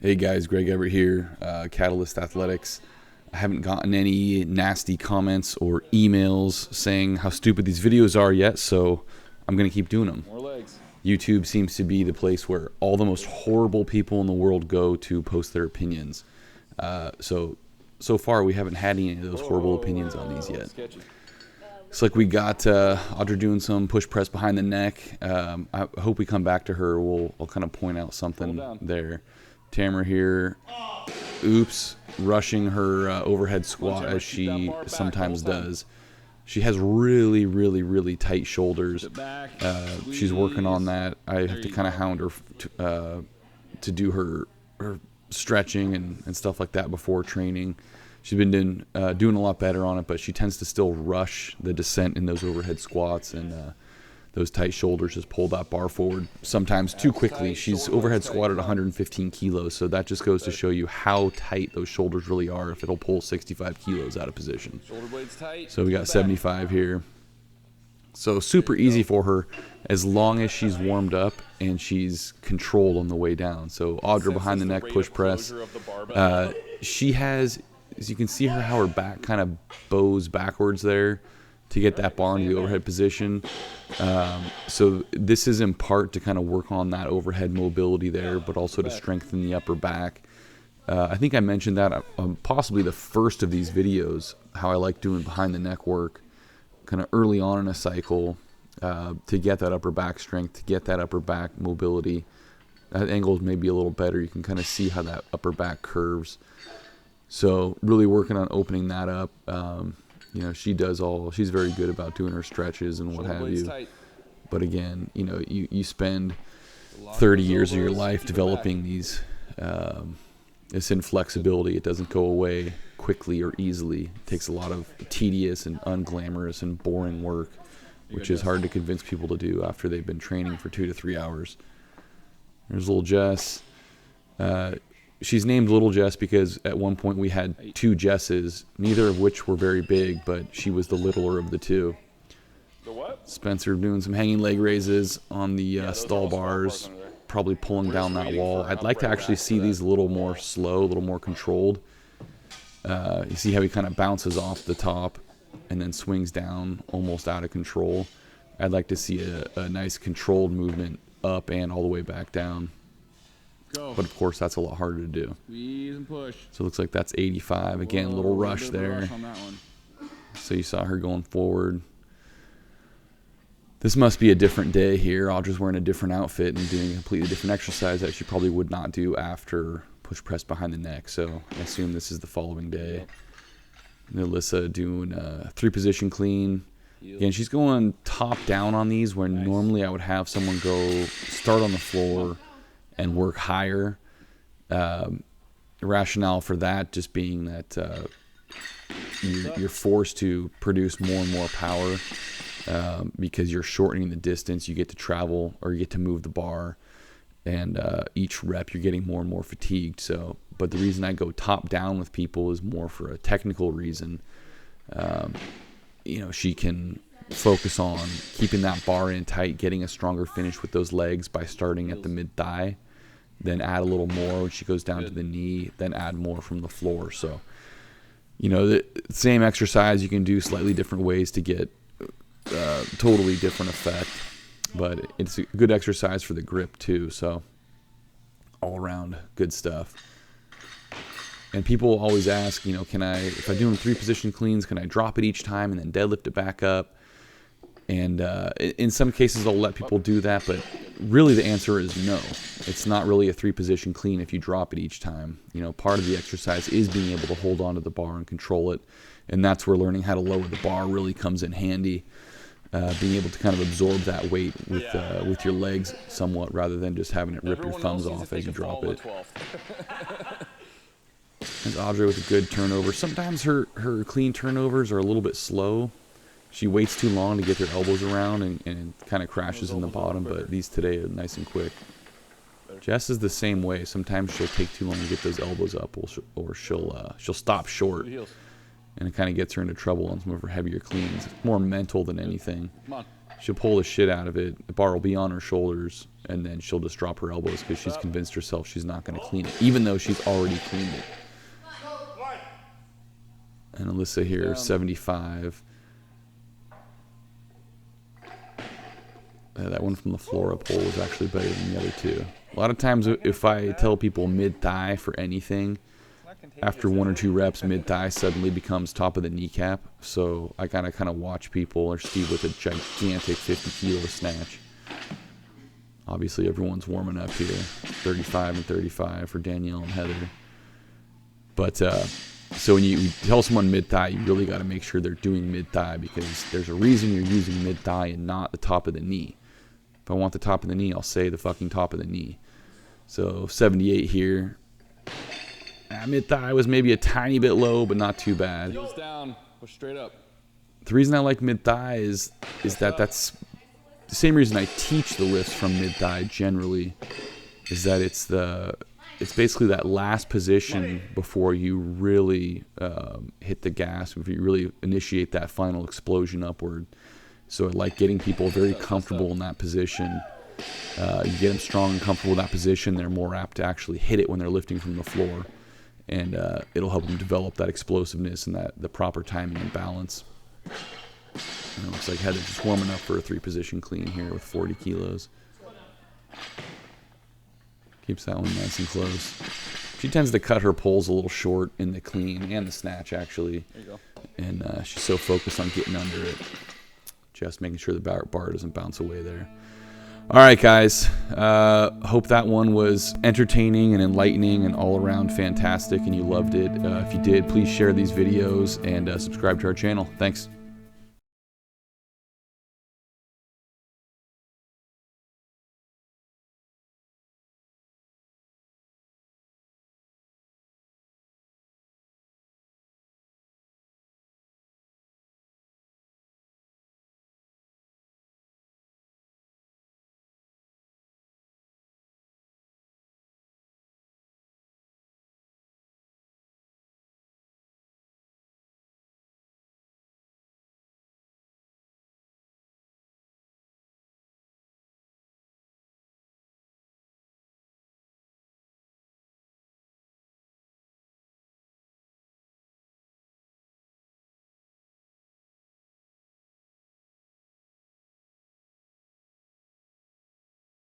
Hey guys, Greg Everett here, Catalyst Athletics. I haven't gotten any nasty comments or emails saying how stupid these videos are yet, so I'm going to keep doing them. More legs. YouTube seems to be the place where all the most horrible people in the world go to post their opinions. So far we haven't had any of those horrible opinions on these yet. Sketchy. Looks like we got Audra doing some push press behind the neck. I hope we come back to her. I'll kind of point out something there. Tamara here, oops, rushing her overhead squat as she sometimes does. She has really, really, really tight shoulders. She's working on that. I have to kind of hound her to do her stretching and stuff like that before training. She's been doing a lot better on it, but she tends to still rush the descent in those overhead squats, and those tight shoulders just pull that bar forward sometimes too quickly. She's overhead squatted 115 kilos, so that just goes to show you how tight those shoulders really are if it'll pull 65 kilos out of position. Shoulder blades tight. So we got 75 here. So super easy for her as long as she's warmed up and she's controlled on the way down. So Audra behind the neck push press. She has, as you can see how her back kind of bows backwards there to get that bar into the overhead position. So this is in part to kind of work on that overhead mobility there, but also to strengthen the upper back. I think I mentioned that possibly the first of these videos, how I like doing behind the neck work kind of early on in a cycle to get that upper back strength, to get that upper back mobility. That angle is maybe a little better. You can kind of see how that upper back curves. So really working on opening that up. She's very good about doing her stretches and what have you. But again, you spend 30 years of your life developing this inflexibility. It doesn't go away quickly or easily. It takes a lot of tedious and unglamorous and boring work, which is hard to convince people to do after they've been training for 2 to 3 hours. There's little Jess. She's named Little Jess because at one point we had 2 Jesses, neither of which were very big, but she was the littler of the 2. The what? Spencer doing some hanging leg raises on the stall bars, probably pulling down that wall. I'd like to actually see these a little more slow, a little more controlled. You see how he kind of bounces off the top and then swings down almost out of control. I'd like to see a nice controlled movement up and all the way back down. But of course, that's a lot harder to do. Squeeze and push. So it looks like that's 85. Again, a little rush there. Rush on that one. So you saw her going forward. This must be a different day here. Audra's wearing a different outfit and doing a completely different exercise that she probably would not do after push press behind the neck. So I assume this is the following day. And Alyssa doing a 3-position clean. Again, she's going top down on these where normally I would have someone go start on the floor and work higher. The rationale for that just being that you're forced to produce more and more power because you're shortening the distance. You get to travel or you get to move the bar, and each rep you're getting more and more fatigued. But the reason I go top down with people is more for a technical reason. She can focus on keeping that bar in tight, getting a stronger finish with those legs by starting at the mid-thigh, then add a little more when she goes down to the knee, then add more from the floor. So, the same exercise you can do slightly different ways to get totally different effect, but it's a good exercise for the grip too. So all around good stuff. And people always ask, if I'm doing 3-position cleans, can I drop it each time and then deadlift it back up? And in some cases, I'll let people do that, but really the answer is no. It's not really a 3-position clean if you drop it each time. Part of the exercise is being able to hold onto the bar and control it, and that's where learning how to lower the bar really comes in handy. Being able to kind of absorb that weight with your legs somewhat, rather than just having it rip your thumbs off as you drop it. There's Audra with a good turnover. Sometimes her clean turnovers are a little bit slow. She waits too long to get her elbows around and kind of crashes in the bottom, but these today are nice and quick. Jess is the same way. Sometimes she'll take too long to get those elbows up, or she'll stop short, and it kind of gets her into trouble on some of her heavier cleans. It's more mental than anything. She'll pull the shit out of it. The bar will be on her shoulders, and then she'll just drop her elbows because she's convinced herself she's not going to clean it, even though she's already cleaned it. And Alyssa here, 75. That one from the floor up hole was actually better than the other two. A lot of times if I tell people mid-thigh for anything, after 1 or 2 reps, mid-thigh suddenly becomes top of the kneecap. So I kind of watch people, or Steve with a gigantic 50-kilo snatch. Obviously everyone's warming up here. 35 and 35 for Danielle and Heather. But so when you tell someone mid-thigh, you really got to make sure they're doing mid-thigh, because there's a reason you're using mid-thigh and not the top of the knee. If I want the top of the knee, I'll say the fucking top of the knee. So 78 here. Mid-thigh was maybe a tiny bit low, but not too bad. Heels down, push straight up. The reason I like mid-thigh is that that's the same reason I teach the lifts from mid-thigh generally, is that it's basically that last position before you really hit the gas, before you really initiate that final explosion upward. So I like getting people very comfortable in that position. You get them strong and comfortable in that position, they're more apt to actually hit it when they're lifting from the floor. And it'll help them develop that explosiveness and the proper timing and balance. And it looks like Heather just warming up for a 3-position clean here with 40 kilos. Keeps that one nice and close. She tends to cut her pulls a little short in the clean and the snatch, actually. There you go. And she's so focused on getting under it. Just making sure the bar doesn't bounce away there. All right, guys. Hope that one was entertaining and enlightening and all around fantastic and you loved it. If you did, please share these videos and subscribe to our channel. Thanks.